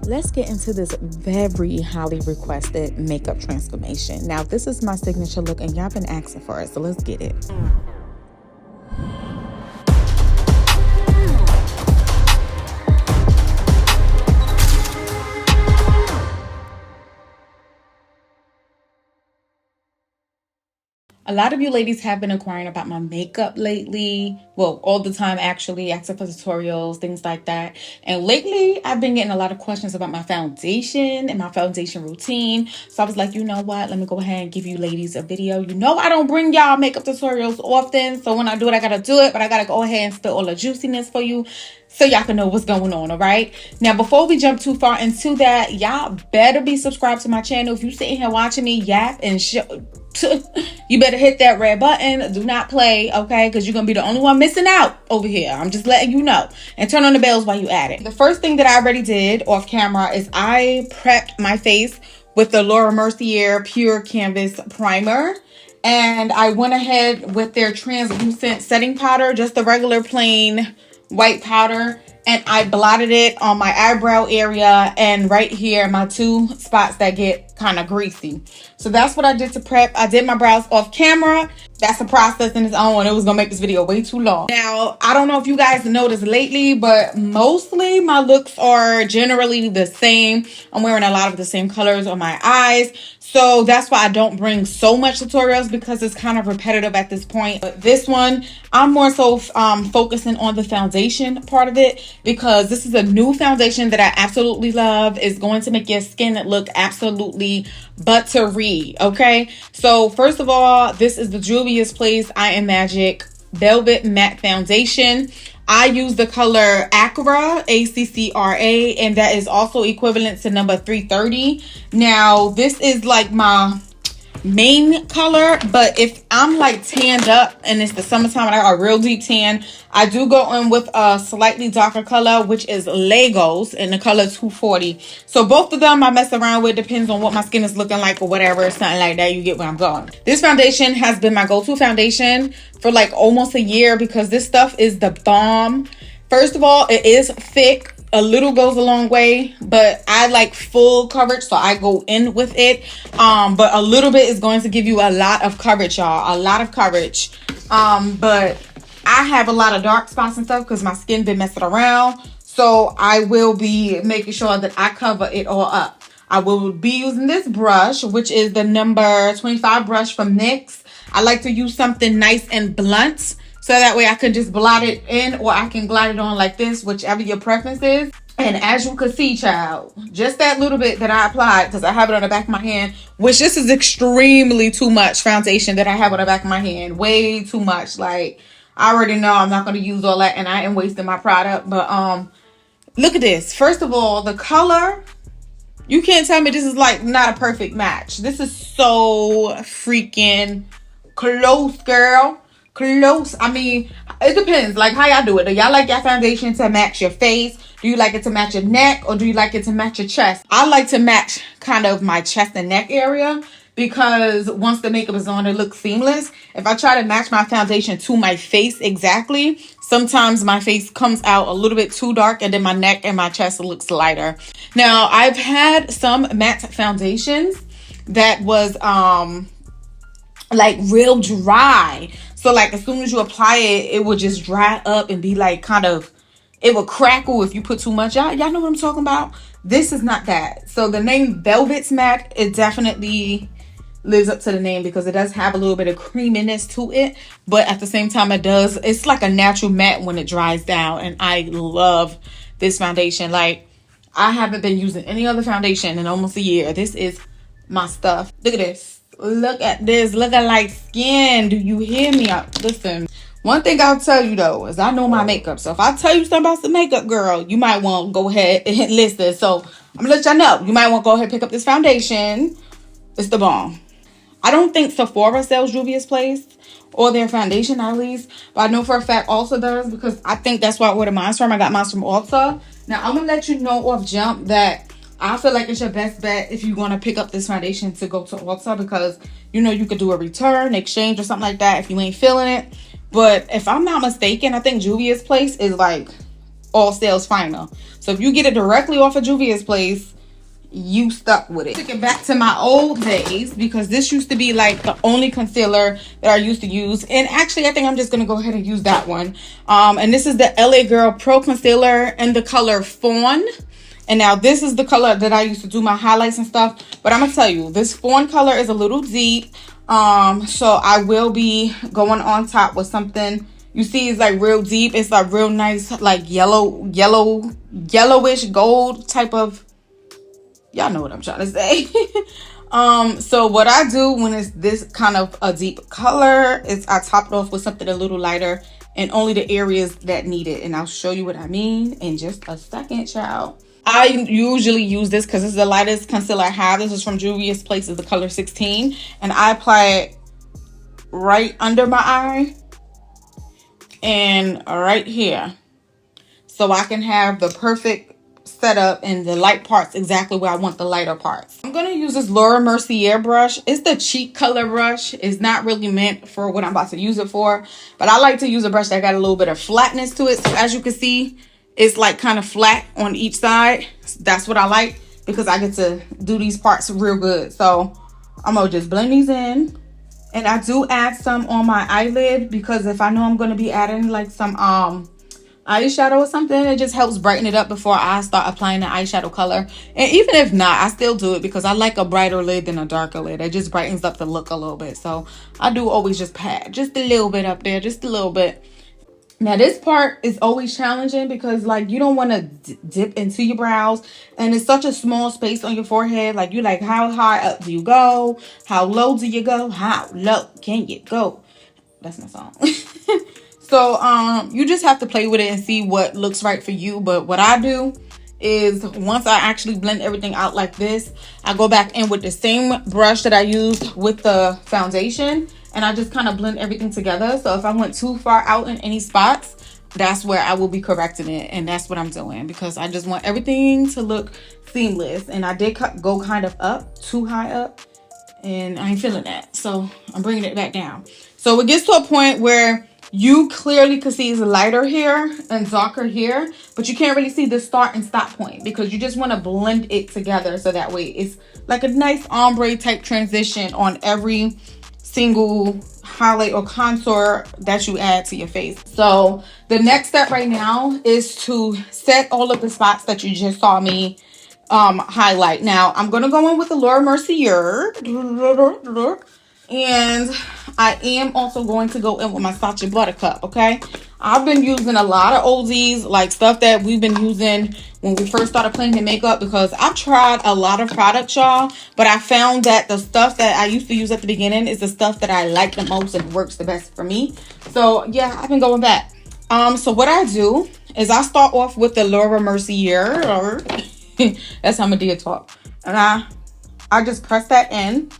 Let's get into this very highly requested makeup transformation. Now, this is my signature look, and y'all been asking for it, so let's get it. A lot of you ladies have been inquiring about my makeup lately. Well, all the time, actually, asking for tutorials, things like that. And lately, I've been getting a lot of questions about my foundation and my foundation routine. So I was like, you know what? Let me go ahead and give you ladies a video. You know, I don't bring y'all makeup tutorials often. So when I do it, I got to do it. But I got to go ahead and spill all the juiciness for you so y'all can know what's going on, all right? Now, before we jump too far into that, y'all better be subscribed to my channel. If you're sitting here watching me yap and you better hit that red button. Do not play, okay? Because you're going to be the only one missing out over here. I'm just letting you know. And turn on the bells while you at it. The first thing that I already did off camera is I prepped my face with the Mercier Pure Canvas Primer. And I went ahead with their translucent setting powder, just the regular plain white powder. And I blotted it on my eyebrow area and right here, my two spots that get kind of greasy. So that's what I did to prep. I did my brows off camera. That's a process in its own. It was gonna make this video way too long. Now, I don't know if you guys noticed lately, but mostly my looks are generally the same. I'm wearing a lot of the same colors on my eyes. So that's why I don't bring so much tutorials, because it's kind of repetitive at this point. But this one, I'm more so focusing on the foundation part of it, because this is a new foundation that I absolutely love. It's going to make your skin look absolutely buttery, okay? So first of all, this is the Juvias Place I Am Magic Velvet Matte Foundation. I use the color Acra, ACCRA, and that is also equivalent to number 330. Now, this is like my main color, but if I'm like tanned up and it's the summertime and I got a real deep tan, I do go in with a slightly darker color, which is Legos, in the color 240. So both of them I mess around with, depends on what my skin is looking like or whatever, something like that. You get where I'm going. This foundation has been my go-to foundation for like almost a year, because this stuff is the bomb. First of all, it is thick. A little goes a long way, but I like full coverage, so I go in with it. But a little bit is going to give you a lot of coverage, y'all. A lot of coverage. But I have a lot of dark spots and stuff because my skin been messing around. So I will be making sure that I cover it all up. I will be using this brush, which is the number 25 brush from NYX. I like to use something nice and blunt, so that way I can just blot it in, or I can glide it on like this, whichever your preference is. And as you can see, child, just that little bit that I applied, because I have it on the back of my hand, which this is extremely too much foundation that I have on the back of my hand. Way too much. Like, I already know I'm not going to use all that, and I am wasting my product. But look at this. First of all, the color, you can't tell me this is like not a perfect match. This is so freaking close, girl. Close. I mean, it depends like how y'all do it. Do y'all like your foundation to match your face? Do you like it to match your neck, or do you like it to match your chest? I like to match kind of my chest and neck area, because once the makeup is on, it looks seamless. If I try to match my foundation to my face exactly, sometimes my face comes out a little bit too dark, and then my neck and my chest looks lighter. Now, I've had some matte foundations that was like real dry. So like as soon as you apply it, it would just dry up and be like kind of, it would crackle if you put too much. Y'all know what I'm talking about? This is not that. So the name Velvet's Matte, it definitely lives up to the name, because it does have a little bit of creaminess to it, but at the same time it's like a natural matte when it dries down. And I love this foundation. Like, I haven't been using any other foundation in almost a year. This is my stuff. Look at this. Look at this. Look at light skin. Do you hear me? Listen, one thing I'll tell you though is I know my makeup. So if I tell you something about some makeup, girl, you might want to go ahead and list this. So I'm gonna let y'all know. You might want to go ahead and pick up this foundation. It's the bomb. I don't think Sephora sells Juvia's Place, or their foundation at least, but I know for a fact Ulta does, because I think that's where I ordered mine from. I got mine from Ulta. Now I'm gonna let you know off jump that I feel like it's your best bet if you want to pick up this foundation to go to Ulta, because you know you could do a return, exchange, or something like that if you ain't feeling it. But if I'm not mistaken, I think Juvia's Place is like all sales final. So if you get it directly off of Juvia's place, you stuck with it. Took it back to my old days because this used to be like the only concealer that I used to use. And actually, I think I'm just going to go ahead and use that one. And this is the LA Girl Pro Concealer in the color Fawn. And now this is the color that I used to do my highlights and stuff. But I'm going to tell you, this fawn color is a little deep. So I will be going on top with something. You see, it's like real deep. It's like real nice, like yellowish gold type of. Y'all know what I'm trying to say. So what I do when it's this kind of a deep color is I top it off with something a little lighter and only the areas that need it. And I'll show you what I mean in just a second, child. I usually use this because it's the lightest concealer I have. This is from Juvia's Place. It's the color 16. And I apply it right under my eye and right here. So I can have the perfect setup and the light parts exactly where I want the lighter parts. I'm going to use this Laura Mercier brush. It's the cheek color brush. It's not really meant for what I'm about to use it for. But I like to use a brush that got a little bit of flatness to it. So as you can see, it's like kind of flat on each side. That's what I like because I get to do these parts real good. So I'm going to just blend these in. And I do add some on my eyelid because if I know I'm going to be adding like some eyeshadow or something, it just helps brighten it up before I start applying the eyeshadow color. And even if not, I still do it because I like a brighter lid than a darker lid. It just brightens up the look a little bit. So I do always just pat just a little bit up there, just a little bit. Now this part is always challenging because like you don't want to dip into your brows and it's such a small space on your forehead. Like you're like, how high up do you go? How low do you go? How low can you go? That's my song. So you just have to play with it and see what looks right for you. But what I do is once I actually blend everything out like this, I go back in with the same brush that I used with the foundation and I just kind of blend everything together. So if I went too far out in any spots, that's where I will be correcting it. And that's what I'm doing because I just want everything to look seamless. And I did go kind of up, too high up, and I ain't feeling that. So I'm bringing it back down. So it gets to a point where you clearly can see it's lighter here and darker here, but you can't really see the start and stop point because you just want to blend it together so that way it's like a nice ombre type transition on every single highlight or contour that you add to your face. So the next step right now is to set all of the spots that you just saw me highlight. Now I'm going to go in with the Laura Mercier. And I am also going to go in with my Sacha Buttercup, okay? I've been using a lot of oldies, like stuff that we've been using when we first started playing in makeup because I've tried a lot of products, y'all, but I found that the stuff that I used to use at the beginning is the stuff that I like the most and works the best for me. So, yeah, I've been going back. So what I do is I start off with the Laura Mercier, or that's how Medea talk. And I just press that in.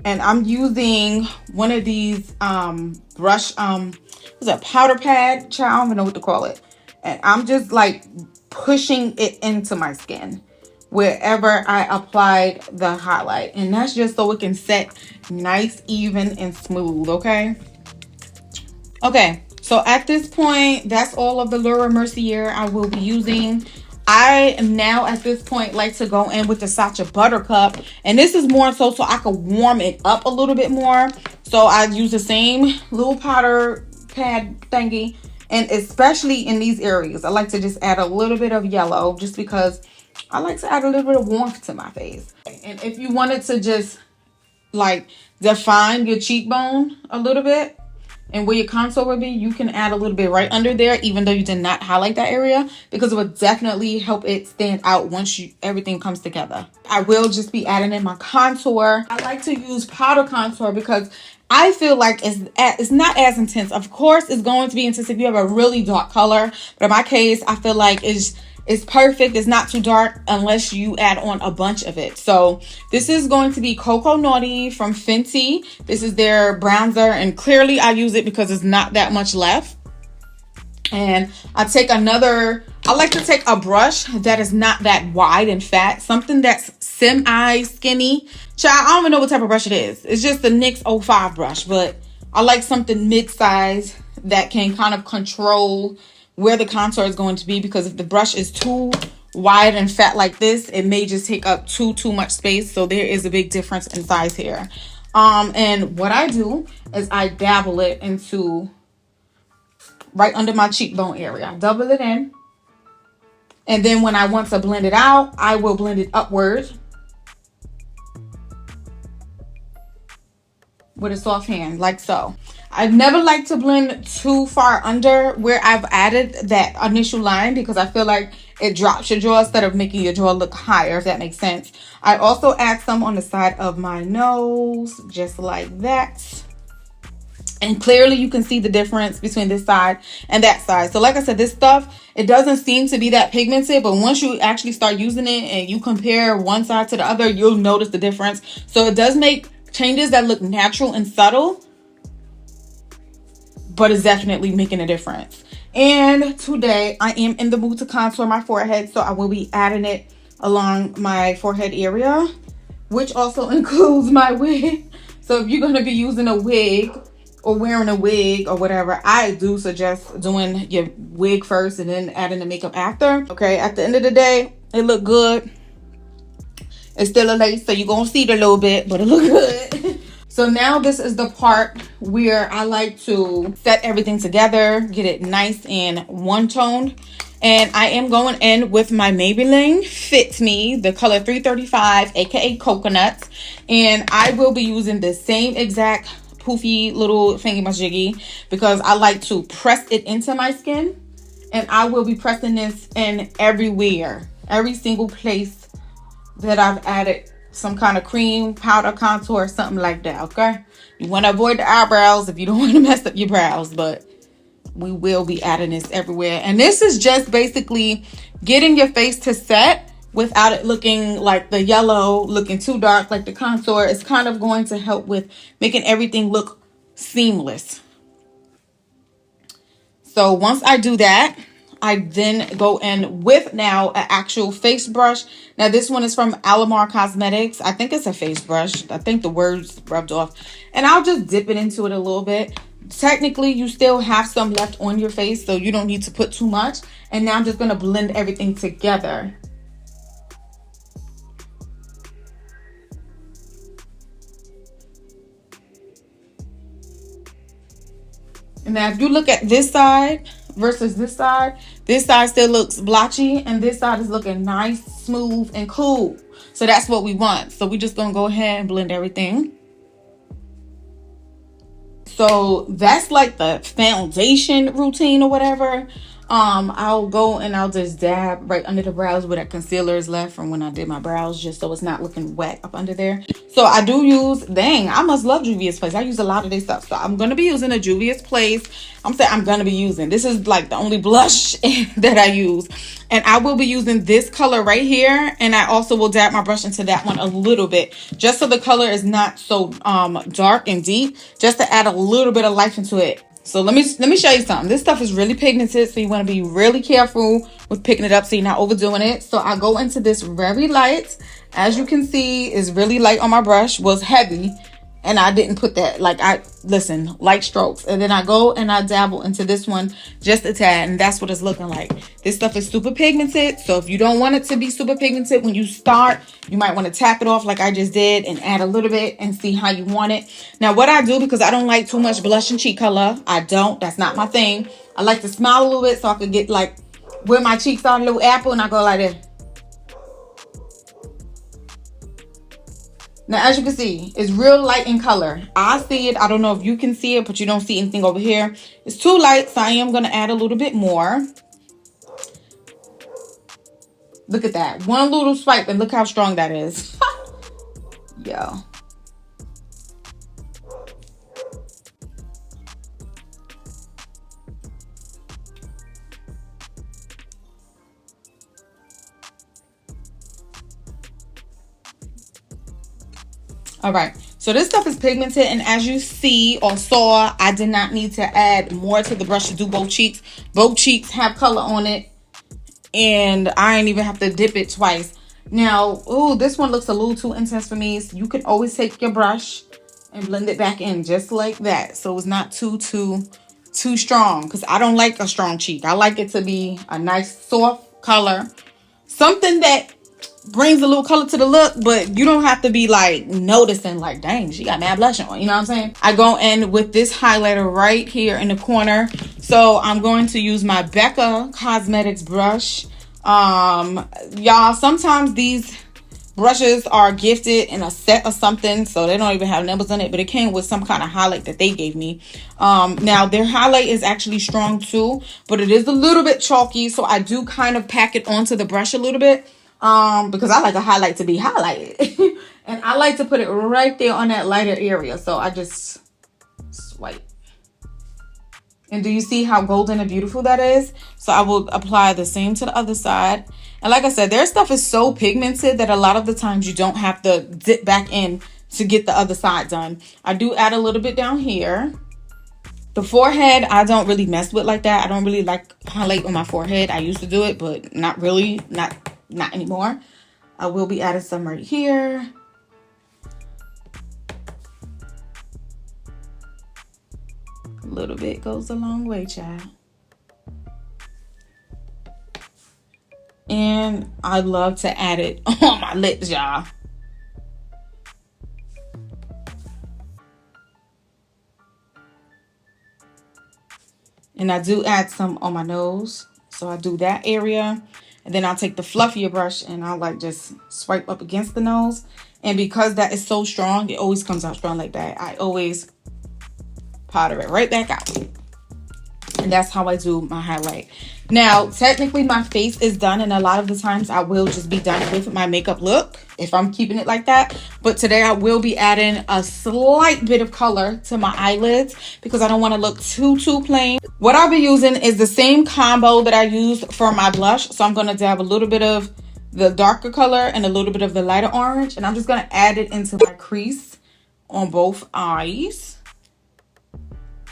And I'm using one of these brush, what's that, powder pad? Child, I don't even know what to call it. And I'm just like pushing it into my skin wherever I applied the highlight. And that's just so it can set nice, even, and smooth, okay? Okay, so at this point, that's all of the Laura Mercier I will be using. I am now at this point like to go in with the Sacha Buttercup, and this is more so I could warm it up a little bit more. So I use the same little powder pad thingy, and especially in these areas I like to just add a little bit of yellow just because I like to add a little bit of warmth to my face. And if you wanted to just like define your cheekbone a little bit and where your contour would be, you can add a little bit right under there, even though you did not highlight that area, because it would definitely help it stand out once everything comes together. I will just be adding in my contour. I like to use powder contour because I feel like it's not as intense. Of course, it's going to be intense if you have a really dark color, but in my case, I feel like it's perfect. It's not too dark unless you add on a bunch of it. So this is going to be Cocoa Naughty from Fenty. This is their bronzer, and clearly I use it because there's not that much left. And I like to take a brush that is not that wide and fat, something that's semi skinny. Child, I don't even know what type of brush it is. It's just the NYX 05 brush, but I like something mid-size that can kind of control where the contour is going to be, because if the brush is too wide and fat like this, it may just take up too much space. So there is a big difference in size here. And what I do is I dabble it into right under my cheekbone area. I double it in. And then when I want to blend it out, I will blend it upward with a soft hand, like so. I never like to blend too far under where I've added that initial line, because I feel like it drops your jaw instead of making your jaw look higher, if that makes sense. I also add some on the side of my nose, just like that. And clearly you can see the difference between this side and that side. So like I said, this stuff, it doesn't seem to be that pigmented, but once you actually start using it and you compare one side to the other, you'll notice the difference. So it does make changes that look natural and subtle, but it's definitely making a difference. And today I am in the mood to contour my forehead, so I will be adding it along my forehead area, which also includes my wig. So if you're going to be using a wig or wearing a wig or whatever, I do suggest doing your wig first and then adding the makeup after. Okay, at the end of the day, it look good. It's still a lace, so you're gonna see it a little bit, but it look good. So now this is the part where I like to set everything together, get it nice and one-toned. And I am going in with my Maybelline Fit Me, the color 335, aka Coconuts. And I will be using the same exact poofy little thingy-majiggy, because I like to press it into my skin. And I will be pressing this in everywhere, every single place that I've added some kind of cream, powder, contour, something like that, okay? You want to avoid the eyebrows if you don't want to mess up your brows, but we will be adding this everywhere. And this is just basically getting your face to set without it looking like the yellow, looking too dark like the contour. It's kind of going to help with making everything look seamless. So once I do that, I then go in with now an actual face brush. Now this one is from Alamar Cosmetics. I think it's a face brush. I think the words rubbed off. And I'll just dip it into it a little bit. Technically, you still have some left on your face, so you don't need to put too much. And now I'm just going to blend everything together. And now if you look at this side versus this side still looks blotchy, and this side is looking nice, smooth, and cool. So that's what we want. So we're just gonna go ahead and blend everything. So that's like the foundation routine or whatever. I'll go and I'll just dab right under the brows where that concealer is left from when I did my brows, just so it's not looking wet up under there. So I do use, dang, I must love Juvias Place. I use a lot of this stuff. So I'm going to be using a Juvias Place. I'm going to be using, this is like the only blush that I use. And I will be using this color right here. And I also will dab my brush into that one a little bit, just so the color is not so dark and deep, just to add a little bit of life into it. So let me show you something. This stuff is really pigmented, so you want to be really careful with picking it up so you're not overdoing it. So I go into this very light. As you can see, it's really light on my brush. Was heavy, and I didn't put that, like, listen, light strokes. And then I go and I dabble into this one just a tad, and that's what it's looking like. This stuff is super pigmented, so if you don't want it to be super pigmented when you start, you might want to tap it off like I just did and add a little bit and see how you want it. Now what I do, because I don't like too much blush and cheek color, that's not my thing. I like to smile a little bit so I could get like where my cheeks are, a little apple, and I go like that. Now, as you can see, it's real light in color. I see it. I don't know if you can see it, but you don't see anything over here. It's too light, so I am going to add a little bit more. Look at that. One little swipe, and look how strong that is. Yo. All right, so this stuff is pigmented, and as you see or saw, I did not need to add more to the brush to do both cheeks. Both cheeks have color on it, and I ain't even have to dip it twice. Now, ooh, this one looks a little too intense for me. So you can always take your brush and blend it back in just like that, so it's not too too strong, because I don't like a strong cheek. I like it to be a nice soft color, something that brings a little color to the look, but you don't have to be like noticing like, dang, she got mad blush on, you know what I'm saying? I go in with this highlighter right here in the corner. So I'm going to use my Becca Cosmetics brush. Y'all, sometimes these brushes are gifted in a set or something, so they don't even have numbers on it, but it came with some kind of highlight that they gave me. Now their highlight is actually strong too, but it is a little bit chalky, so I do kind of pack it onto the brush a little bit, because I like a highlight to be highlighted. And I like to put it right there on that lighter area, so I just swipe. And do you see how golden and beautiful that is? So I will apply the same to the other side. And like I said, their stuff is so pigmented that a lot of the times you don't have to dip back in to get the other side done. I do add a little bit down here. The forehead, I don't really mess with like that. I don't really like highlight on my forehead. I used to do it, but not really, not anymore. I will be adding some right here. A little bit goes a long way, child. And I love to add it on my lips, y'all. And I do add some on my nose. So I do that area. And then I'll take the fluffier brush and I'll like just swipe up against the nose. And because that is so strong, it always comes out strong like that. I always powder it right back out. And that's how I do my highlight. Now, technically my face is done, and a lot of the times I will just be done with my makeup look if I'm keeping it like that. But today I will be adding a slight bit of color to my eyelids because I don't want to look too plain. What I'll be using is the same combo that I used for my blush. So I'm going to dab a little bit of the darker color and a little bit of the lighter orange, and I'm just going to add it into my crease on both eyes.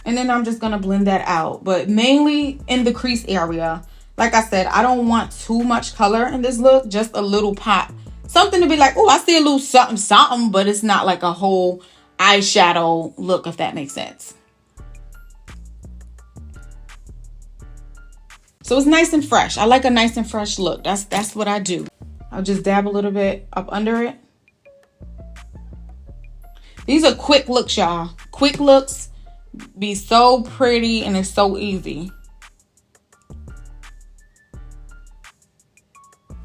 And then I'm just going to blend that out. But mainly in the crease area. Like I said, I don't want too much color in this look. Just a little pop. Something to be like, oh, I see a little something. But it's not like a whole eyeshadow look, if that makes sense. So it's nice and fresh. I like a nice and fresh look. That's what I do. I'll just dab a little bit up under it. These are quick looks, y'all. Quick looks. Be so pretty and it's so easy.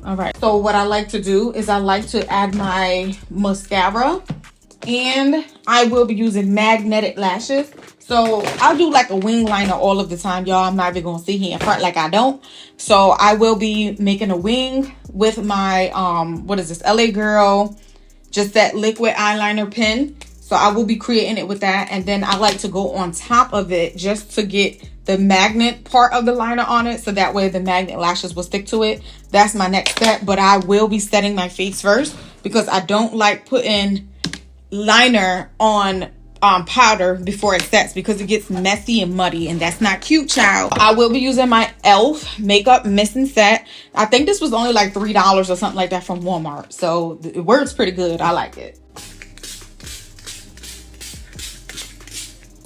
All right, so what I like to do is I like to add my mascara, and I will be using magnetic lashes. So I'll do like a wing liner all of the time, y'all. I'm not even gonna sit here in front like I don't. So I will be making a wing with my what is this, LA Girl, just that liquid eyeliner pen. So I will be creating it with that. And then I like to go on top of it just to get the magnet part of the liner on it. So that way the magnet lashes will stick to it. That's my next step. But I will be setting my face first because I don't like putting liner on powder before it sets because it gets messy and muddy. And that's not cute, child. I will be using my e.l.f. makeup mist and set. I think this was only like $3 or something like that from Walmart. So it works pretty good. I like it.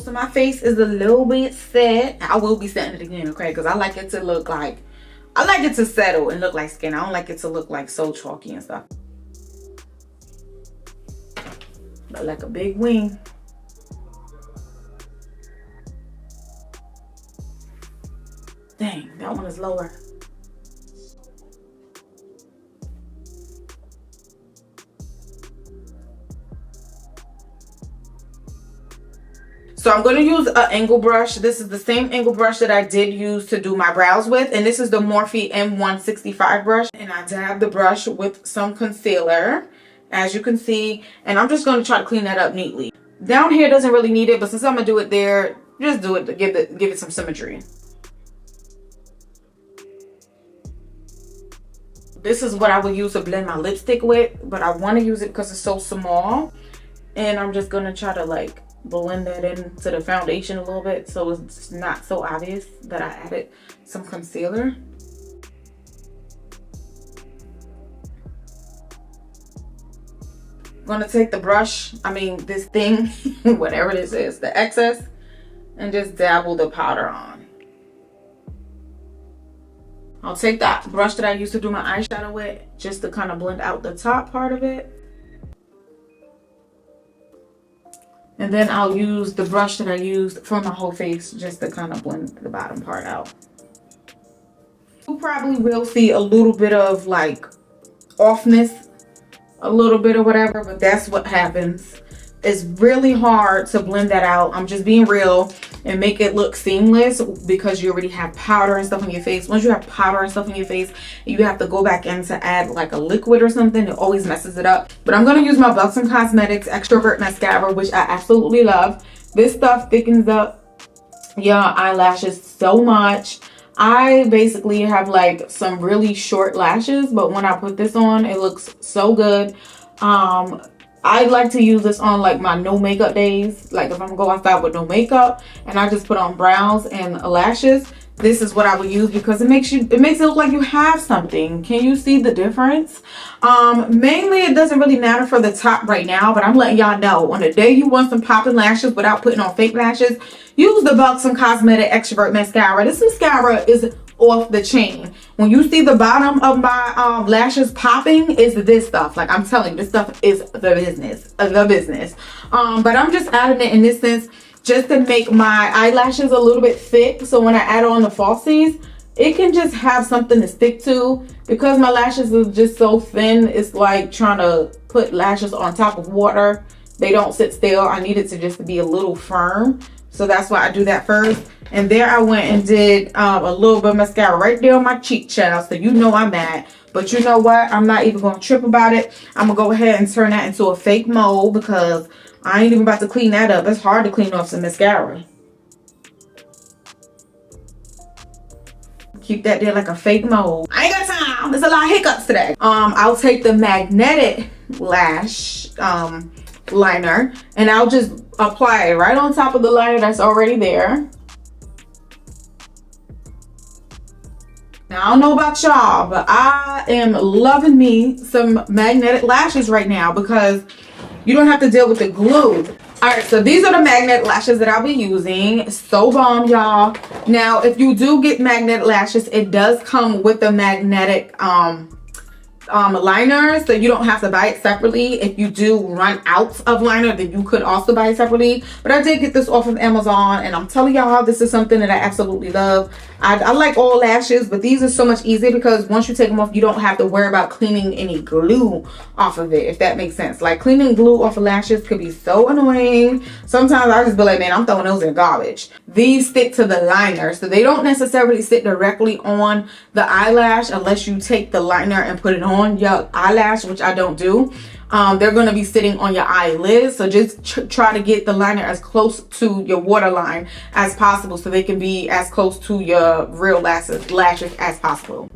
So my face is a little bit set. I will be setting it again, okay? Because I like it to look like, I like it to settle and look like skin. I don't like it to look like so chalky and stuff. But like a big wing. Dang, that one is lower. So I'm going to use an angle brush. This is the same angle brush that I did use to do my brows with. And this is the Morphe M165 brush. And I dab the brush with some concealer, as you can see. And I'm just going to try to clean that up neatly. Down here doesn't really need it, but since I'm going to do it there, just do it to give it some symmetry. This is what I would use to blend my lipstick with, but I want to use it because it's so small. And I'm just going to try to like blend that into the foundation a little bit so it's not so obvious that I added some concealer. I'm going to take the brush, this thing, whatever this is, the excess, and just dabble the powder on. I'll take that brush that I used to do my eyeshadow with just to kind of blend out the top part of it. And then I'll use the brush that I used for my whole face just to kind of blend the bottom part out. You probably will see a little bit of like offness, a little bit or whatever, but that's what happens. It's really hard to blend that out. I'm just being real and make it look seamless because you already have powder and stuff on your face. Once you have powder and stuff on your face, you have to go back in to add like a liquid or something. It always messes it up. But I'm going to use my Buxom Cosmetics Extrovert Mascara, which I absolutely love. This stuff thickens up your eyelashes so much. I basically have like some really short lashes, but when I put this on, it looks so good. I like to use this on like my no makeup days, like if I'm gonna go outside with no makeup and I just put on brows and lashes. This is what I would use because it makes it look like you have something. Can you see the difference? Mainly it doesn't really matter for the top right now, but I'm letting y'all know on the day you want some popping lashes without putting on fake lashes, use the Buxom Cosmetic Extrovert Mascara. This mascara is off the chain. When you see the bottom of my lashes popping, is this stuff. Like I'm telling you, this stuff is the business. But I'm just adding it in this sense just to make my eyelashes a little bit thick, so when I add on the falsies, it can just have something to stick to. Because my lashes are just so thin, it's like trying to put lashes on top of water. They don't sit still. I need it to just be a little firm, so that's why I do that first. And there I went and did a little bit of mascara right there on my cheek, child, so you know I'm mad. But you know what? I'm not even going to trip about it. I'm going to go ahead and turn that into a fake mole because I ain't even about to clean that up. It's hard to clean off some mascara. Keep that there like a fake mole. I ain't got time. There's a lot of hiccups today. I'll take the magnetic lash liner and I'll just apply it right on top of the liner that's already there. Now, I don't know about y'all, but I am loving me some magnetic lashes right now because you don't have to deal with the glue. All right, so these are the magnetic lashes that I'll be using. So bomb, y'all. Now, if you do get magnetic lashes, it does come with the magnetic liner, so you don't have to buy it separately. If you do run out of liner, then you could also buy it separately. But I did get this off of Amazon, and I'm telling y'all, this is something that I absolutely love. I like all lashes, but these are so much easier because once you take them off, you don't have to worry about cleaning any glue off of it, if that makes sense. Like cleaning glue off of lashes could be so annoying. Sometimes I just be like, man, I'm throwing those in garbage. These stick to the liner, so they don't necessarily sit directly on the eyelash unless you take the liner and put it on your eyelash, which I don't do. They're going to be sitting on your eyelids, so just try to get the liner as close to your waterline as possible so they can be as close to your real lashes as possible.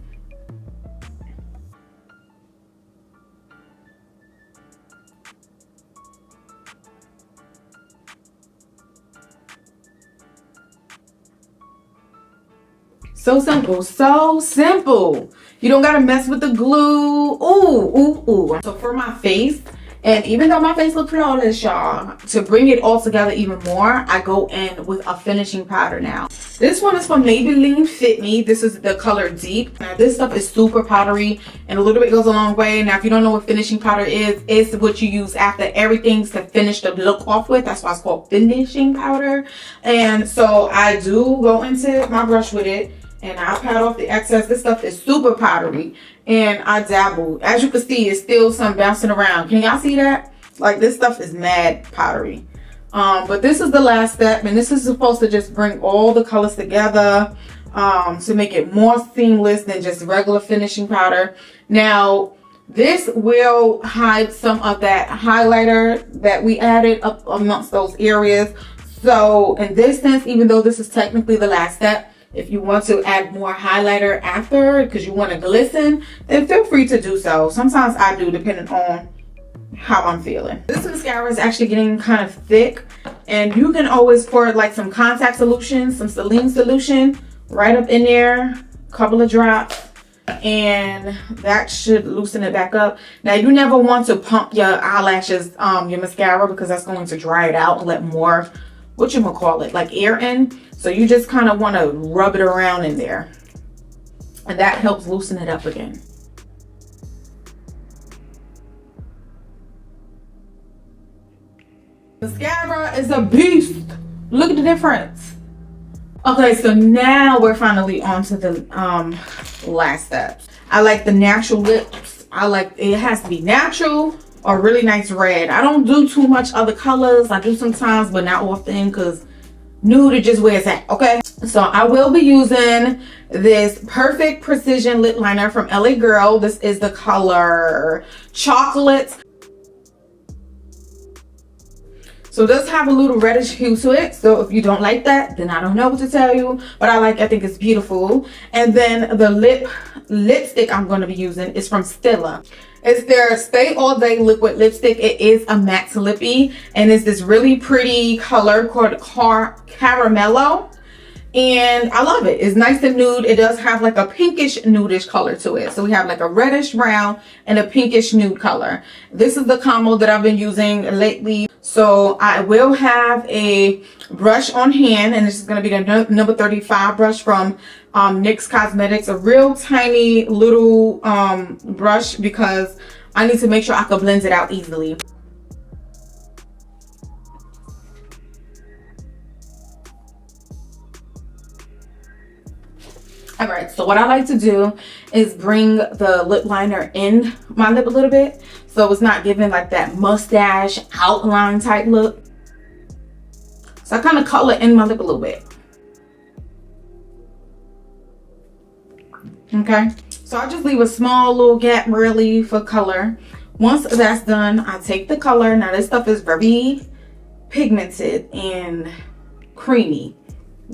So simple, so simple. You don't gotta mess with the glue. Ooh. So for my face, and even though my face looks flawless, y'all, to bring it all together even more, I go in with a finishing powder now. This one is from Maybelline Fit Me. This is the color Deep. Now this stuff is super powdery and a little bit goes a long way. Now if you don't know what finishing powder is, it's what you use after everything to finish the look off with. That's why it's called finishing powder. And so I do go into my brush with it, and I pat off the excess. This stuff is super powdery, and I dabble. As you can see, it's still some bouncing around. Can y'all see that? Like, this stuff is mad powdery. But this is the last step, and this is supposed to just bring all the colors together to make it more seamless than just regular finishing powder. Now, this will hide some of that highlighter that we added up amongst those areas. So in this sense, even though this is technically the last step, if you want to add more highlighter after because you want to glisten, then feel free to do so. Sometimes I do, depending on how I'm feeling. This mascara is actually getting kind of thick, and you can always pour like some contact solution, some saline solution right up in there, a couple of drops, and that should loosen it back up. Now you never want to pump your eyelashes, your mascara, because that's going to dry it out and let more whatchamacallit, like air in. So you just kind of want to rub it around in there. And that helps loosen it up again. Mascara is a beast. Look at the difference. Okay, so now we're finally on to the last step. I like the natural lips. I like it has to be natural or really nice red. I don't do too much other colors. I do sometimes, but not often, because nude is just where it's at. Okay, so I will be using this Perfect Precision lip liner from LA Girl. This is the color Chocolate. So it does have a little reddish hue to it. So if you don't like that, then I don't know what to tell you. But I think it's beautiful. And then the lipstick I'm going to be using is from Stila. It's their Stay All Day liquid lipstick. It is a matte lippy. And it's this really pretty color called Caramello. And I love it. It's nice and nude. It does have like a pinkish nudish color to it. So we have like a reddish brown and a pinkish nude color. This is the combo that I've been using lately. So I will have a brush on hand, and this is going to be the number 35 brush from NYX Cosmetics. A real tiny little brush because I need to make sure I can blend it out easily. All right, so what I like to do is bring the lip liner in my lip a little bit, so it's not giving like that mustache outline type look. So I kind of color in my lip a little bit. Okay, so I just leave a small little gap really for color. Once that's done, I take the color. Now this stuff is very pigmented and creamy.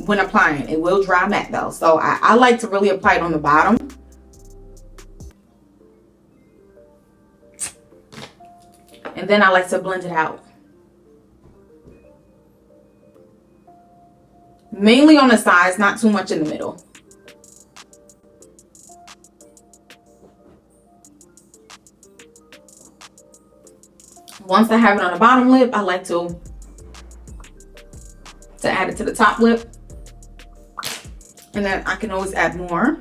When applying, it will dry matte though, so I like to really apply it on the bottom. And then I like to blend it out. Mainly on the sides, not too much in the middle. Once I have it on the bottom lip, I like to add it to the top lip. And then I can always add more.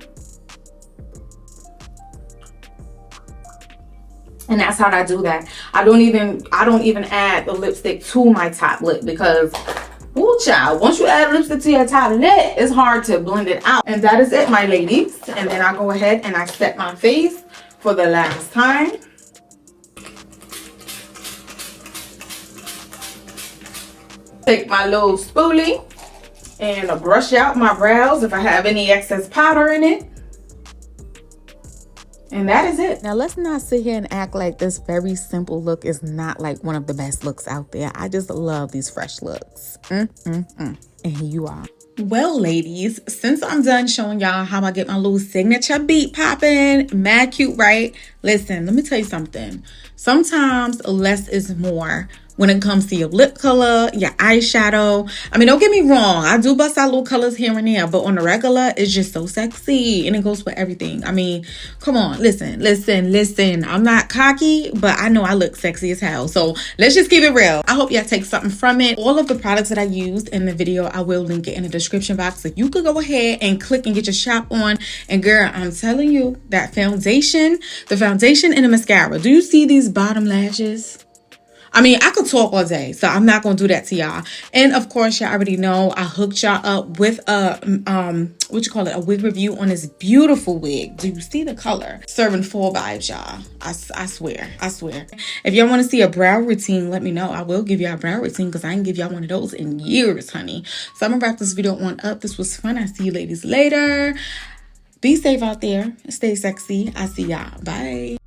And that's how I do that. I don't even add the lipstick to my top lip because, ooh child, once you add lipstick to your top lip, it's hard to blend it out. And that is it, my ladies. And then I go ahead and I set my face for the last time. Take my little spoolie and brush out my brows if I have any excess powder in it. And that is it. Now let's not sit here and act like this very simple look is not like one of the best looks out there. I just love these fresh looks. And here you are. Well, ladies, since I'm done showing y'all how I get my little signature beat popping, mad cute, right? Listen, let me tell you something. Sometimes less is more when it comes to your lip color, your eyeshadow. I mean, don't get me wrong. I do bust out little colors here and there, but on the regular, it's just so sexy and it goes for everything. I mean, come on, listen. I'm not cocky, but I know I look sexy as hell. So let's just keep it real. I hope y'all take something from it. All of the products that I used in the video, I will link it in the description box. So you could go ahead and click and get your shop on. And girl, I'm telling you, that foundation, the foundation and the mascara. Do you see these bottom lashes? I mean, I could talk all day, so I'm not going to do that to y'all. And of course, y'all already know I hooked y'all up with a, a wig review on this beautiful wig. Do you see the color? Serving full vibes, y'all. I swear. If y'all want to see a brow routine, let me know. I will give y'all a brow routine because I ain't give y'all one of those in years, honey. So I'm going to wrap this video on up. This was fun. I'll see you ladies later. Be safe out there. Stay sexy. I'll see y'all. Bye.